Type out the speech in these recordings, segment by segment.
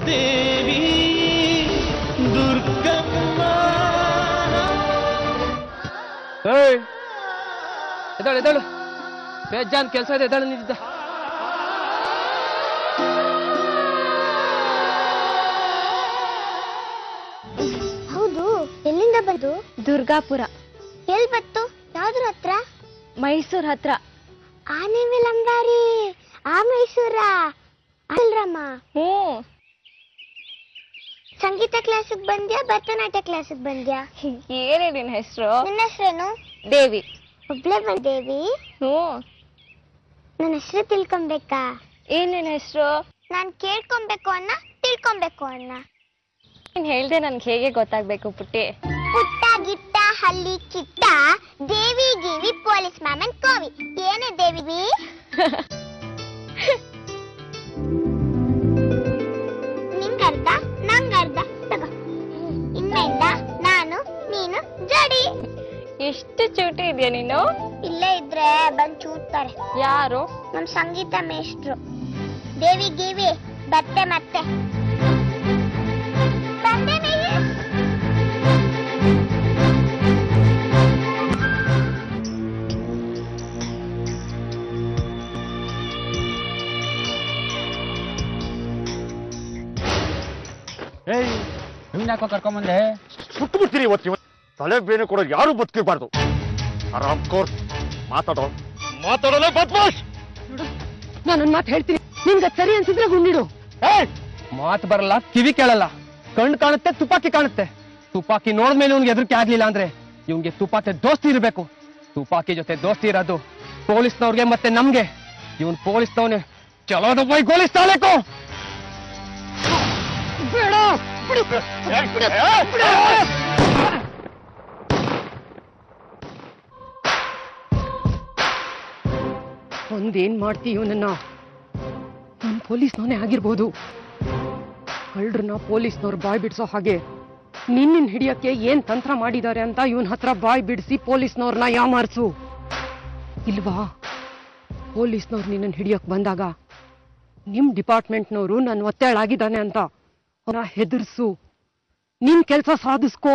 ದೇವಿ ದುರ್ಗಮ್ಮ. ಎದ್ದಾಳು ಎದ್ದಾಳು, ಬೇಜಾನ್ ಕೆಲಸ ಇದೆ, ಎದ್ದಾಳು ನಿಂತಿದ್ದ. ಹೌದು, ಎಲ್ಲಿಂದ ಬಂತು? ದುರ್ಗಾಪುರ. ಎಲ್ಲಿ ಬತ್ತು? ಯಾವ್ದ್ರ ಹತ್ರ? ಮೈಸೂರ್ ಹತ್ರ. ಆನೆ ಮೇಲೆ ಅಂಬಾರಿ, ಆ ಮೈಸೂರ ಅಲ್ರಮ್ಮ. ಸಂಗೀತ ಕ್ಲಾಸಿಗೆ ಬಂದ್ಯಾ, ಭರತನಾಟ್ಯ ಕ್ಲಾಸಿಗೆ ಬಂದ್ಯಾ? ಏನೇ ನಿನ್ನ ಹೆಸರು? ನಿನ್ನ ಹೆಸರೇನು? ದೇವಿ. ಒಬ್ಳೆ ಬಂದೇವಿ? ನನ್ನ ಹೆಸರು ತಿಳ್ಕೊಬೇಕಾ? ಏನ್ ನಿನ್ನ ಹೆಸರು? ನಾನ್ ಕೇಳ್ಕೊಬೇಕು ಅನ್ನ, ತಿಳ್ಕೊಬೇಕು ಅನ್ನ. ನೀನ್ ಹೇಳ್ದೆ ನನ್ಗೆ ಹೇಗೆ ಗೊತ್ತಾಗ್ಬೇಕು ಪುಟ್ಟಿ? ಪುಟ್ಟ ಗಿಟ್ಟ ಹಳ್ಳಿ ಕಿಟ್ಟ, ದೇವಿ ಗೀವಿ ಪೊಲೀಸ್ ಮಾಮನ್ ಕೋವಿ. ಏನೇ ದೇವಿ? ನಿಂಗರ್ಧ ನಂಗರ್ಧ ತಗೋ. ಇನ್ಮೇಲಿಂದ ನಾನು ನೀನು ಜೋಡಿ. ಎಷ್ಟು ಚೂಟಿ ಇದೆಯಾ ನೀನು? ಇಲ್ಲೇ ಇದ್ರೆ ಬಂದ್ ಚೂಟ್ತಾರೆ. ಯಾರು? ನಮ್ ಸಂಗೀತ ಮೇಷ್ಟ್ರು. ದೇವಿ ಗೀವಿ ಬತ್ತೆ ಮತ್ತೆ ಯಾಕೋ ಕರ್ಕೊಂಬಂದೆ? ಸುಟ್ಟು ಬಿಡ್ತೀರಿ ಇವತ್ತು. ತಲೆ ಬೇನೆ ಕೊಡೋ ಯಾರು ಬದುಕಿಬಾರ್ದು. ಆರಾಮ್ ಕೋರ್ಸ್ ಮಾತಾಡೋಲ್ಲ ಬದ್ಮಾಶ್. ನಾನೊಂದ್ ಮಾತು ಹೇಳ್ತೀನಿ, ನಿನ್ಗೆ ಸರಿ ಅನ್ಸಿದ್ರೆ ಗುಂಡಿಡು. ಮಾತು ಬರಲ್ಲ, ಕಿವಿ ಕೇಳಲ್ಲ, ಕಣ್ಣು ಕಾಣುತ್ತೆ, ತುಪಾಕಿ ಕಾಣುತ್ತೆ. ತುಪಾಕಿ ನೋಡ್ಮೇಲೆ ಇವ್ನಿಗೆ ಎದುರಿಕೆ ಆಗ್ಲಿಲ್ಲ ಅಂದ್ರೆ ಇವ್ನಿಗೆ ತುಪಾಕಿ ದೋಸ್ತಿ ಇರಬೇಕು. ತುಪಾಕಿ ಜೊತೆ ದೋಸ್ತಿ ಇರೋದು ಪೊಲೀಸ್ನವ್ರಿಗೆ ಮತ್ತೆ ನಮ್ಗೆ. ಇವನ್ ಪೊಲೀಸ್ನವನೇ ಚಲೋದ ಬೈ ಗೋಲಿಸ್ತಾಲೇಕು. ಬೇಡ, ಒಂದೇನ್ ಮಾಡ್ತೀವಿ ಇವನನ್ನ? ನನ್ ಪೊಲೀಸ್ನವನೇ ಆಗಿರ್ಬೋದು. ಕಳ್ಳರನ್ನ ಪೊಲೀಸ್ನವ್ರು ಬಾಯ್ ಬಿಡ್ಸೋ ಹಾಗೆ ನಿನ್ನ ಹಿಡಿಯಕ್ಕೆ ಏನ್ ತಂತ್ರ ಮಾಡಿದ್ದಾರೆ ಅಂತ ಇವನ್ ಹತ್ರ ಬಾಯ್ ಬಿಡಿಸಿ ಪೊಲೀಸ್ನವ್ರನ್ನ ಯಾಮಾರ್ಸು. ಇಲ್ವಾ, ಪೊಲೀಸ್ನವ್ರು ನಿನ್ನ ಹಿಡಿಯಕ್ ಬಂದಾಗ ನಿಮ್ ಡಿಪಾರ್ಟ್ಮೆಂಟ್ನವರು ನನ್ನ ಒತ್ತೇಳಾಗಿದ್ದಾನೆ ಅಂತ ಅವನ ಹೆದರ್ಸು. ನಿನ್ ಕೆಲ್ಸ ಸಾಧಿಸ್ಕೋ.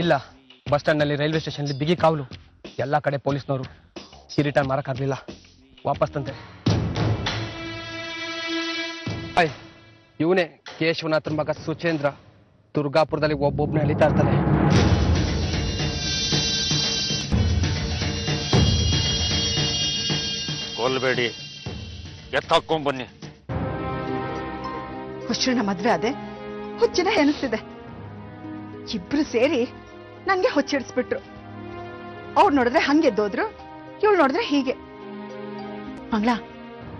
ಇಲ್ಲ, ಬಸ್ ಸ್ಟ್ಯಾಂಡ್ ನಲ್ಲಿ, ರೈಲ್ವೆ ಸ್ಟೇಷನ್ ಬಿಗಿ ಕಾವಲು, ಎಲ್ಲಾ ಕಡೆ ಪೊಲೀಸ್ನವರು. ಕಿರೀಟ ಮಾರಕ್ಕಾಗ್ಲಿಲ್ಲ, ವಾಪಸ್ ತಂದೆ. ಇವನೇ ಕೇಶವನಾಥನ್ ಮಗ ಸುಚೇಂದ್ರ. ದುರ್ಗಾಪುರದಲ್ಲಿ ಒಬ್ಬೊಬ್ನೇ ಅಲಿತಾ ಇರ್ತಾನೆ. ಕೊಲ್ಬೇಡಿ, ಎತ್ತಾಕೊಂಡ್ ಬನ್ನಿ. ಹುಚ್ಚನ ಮದ್ವೆ ಅದೇ ಹುಚ್ಚಿನ ಎನಿಸ್ತಿದೆ. ಇಬ್ರು ಸೇರಿ ನನ್ಗೆ ಹುಚ್ಚಿಡಿಸ್ಬಿಟ್ರು. ಅವ್ರು ನೋಡಿದ್ರೆ ಹಂಗೆದ್ದೋದ್ರು, ಇವಳು ನೋಡಿದ್ರೆ ಹೀಗೆ. ಮಂಗ್ಲ,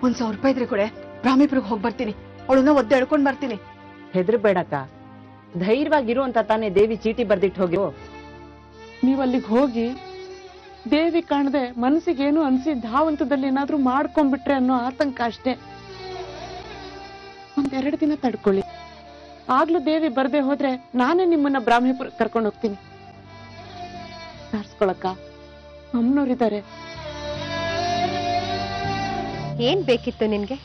1,000 ರೂಪಾಯಿ ಇದ್ರೆ ಕೊಡೆ, ರಾಮಿಪುರಿಗೆ ಹೋಗಿ ಬರ್ತೀನಿ. ಅವಳನ್ನ ಒದ್ದೆ ಎಳ್ಕೊಂಡ್ ಬರ್ತೀನಿ. ಹೆದರ್ಬೇಡಕ್ಕ, ಧೈರ್ಯವಾಗಿರು ಅಂತ ತಾನೇ ದೇವಿ ಚೀಟಿ ಬರ್ದಿಟ್ಟು ಹೋಗಿ. ನೀವಲ್ಲಿಗೆ ಹೋಗಿ ದೇವಿ ಕಾಣದೆ ಮನಸ್ಸಿಗೇನು ಅನ್ಸಿ ಧಾವಂತದಲ್ಲಿ ಏನಾದ್ರೂ ಮಾಡ್ಕೊಂಡ್ಬಿಟ್ರೆ ಅನ್ನೋ ಆತಂಕ ಅಷ್ಟೇ. 1-2 ದಿನ ತಡ್ಕೊಳ್ಳಿ. ಆಗ್ಲೂ ದೇವಿ ಬರ್ದೆ ಹೋದ್ರೆ ನಾನೇ ನಿಮ್ಮನ್ನ ಬ್ರಾಹ್ಮೀಪುರ ಕರ್ಕೊಂಡು ಹೋಗ್ತೀನಿ. ಸಾರ್ಸ್ಕೊಳಕ್ಕ ಅಮ್ಮನವ್ರಿದ್ದಾರೆ. ಏನ್ ಬೇಕಿತ್ತು ನಿನ್ಗೆ?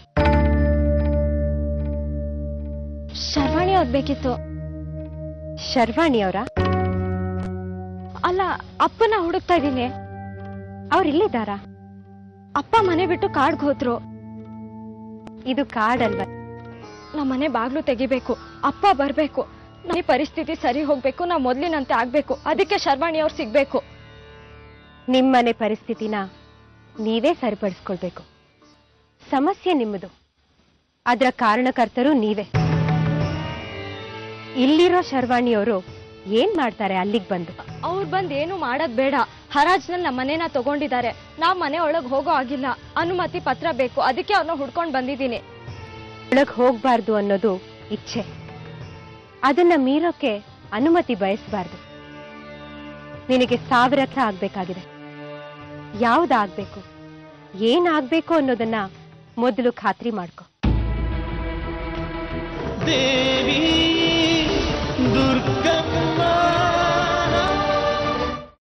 ಶರ್ವಾಣಿ ಅವ್ರು ಬೇಕಿತ್ತು. ಶರ್ವಾಣಿ ಅವರ? ಅಲ್ಲ, ಅಪ್ಪನ ಹುಡುಕ್ತಾ ಇದ್ದೀನಿ. ಅವ್ರು ಇಲ್ಲಿದ್ದಾರಾ? ಅಪ್ಪ ಮನೆ ಬಿಟ್ಟು ಕಾಡ್ಗೆ ಹೋದ್ರು. ಇದು ಕಾಡಲ್ವ? ನಮ್ಮ ಮನೆ ಬಾಗ್ಲು ತೆಗಿಬೇಕು, ಅಪ್ಪ ಬರ್ಬೇಕು, ನಮ್ಮ ಪರಿಸ್ಥಿತಿ ಸರಿ ಹೋಗ್ಬೇಕು, ನಾ ಮೊದ್ಲಿನಂತೆ ಆಗ್ಬೇಕು. ಅದಕ್ಕೆ ಶರ್ವಾಣಿ ಅವ್ರು ಸಿಗ್ಬೇಕು. ನಿಮ್ಮನೆ ಪರಿಸ್ಥಿತಿನ ನೀವೇ ಸರಿಪಡಿಸ್ಕೊಳ್ಬೇಕು. ಸಮಸ್ಯೆ ನಿಮ್ಮದು, ಅದರ ಕಾರಣಕರ್ತರು ನೀವೇ. ಇಲ್ಲಿರೋ ಶರ್ವಾಣಿಯವರು ಏನ್ ಮಾಡ್ತಾರೆ ಅಲ್ಲಿಗೆ ಬಂದು? ಅವ್ರು ಬಂದು ಏನು ಮಾಡೋದ್ ಬೇಡ. ಹರಾಜ್ನಲ್ಲಿ ನಮ್ಮ ಮನೇನ ತಗೊಂಡಿದ್ದಾರೆ. ನಾವ್ ಮನೆ ಒಳಗ್ ಹೋಗೋ ಆಗಿಲ್ಲ, ಅನುಮತಿ ಪತ್ರ ಬೇಕು. ಅದಕ್ಕೆ ಅವ್ರನ್ನ ಹುಡ್ಕೊಂಡ್ ಬಂದಿದ್ದೀನಿ. ಒಳಗ್ ಹೋಗ್ಬಾರ್ದು ಅನ್ನೋದು ಇಚ್ಛೆ, ಅದನ್ನ ಮೀರೋಕೆ ಅನುಮತಿ ಬಯಸಬಾರ್ದು. ನಿನಗೆ 1000 ಹತ್ರ ಆಗ್ಬೇಕಾಗಿದೆ. ಯಾವ್ದಾಗ್ಬೇಕು, ಏನಾಗ್ಬೇಕು ಅನ್ನೋದನ್ನ ಮೊದಲು ಖಾತ್ರಿ ಮಾಡ್ಕೊ. ದೇವಿ ದುರ್ಗಮ್ಮ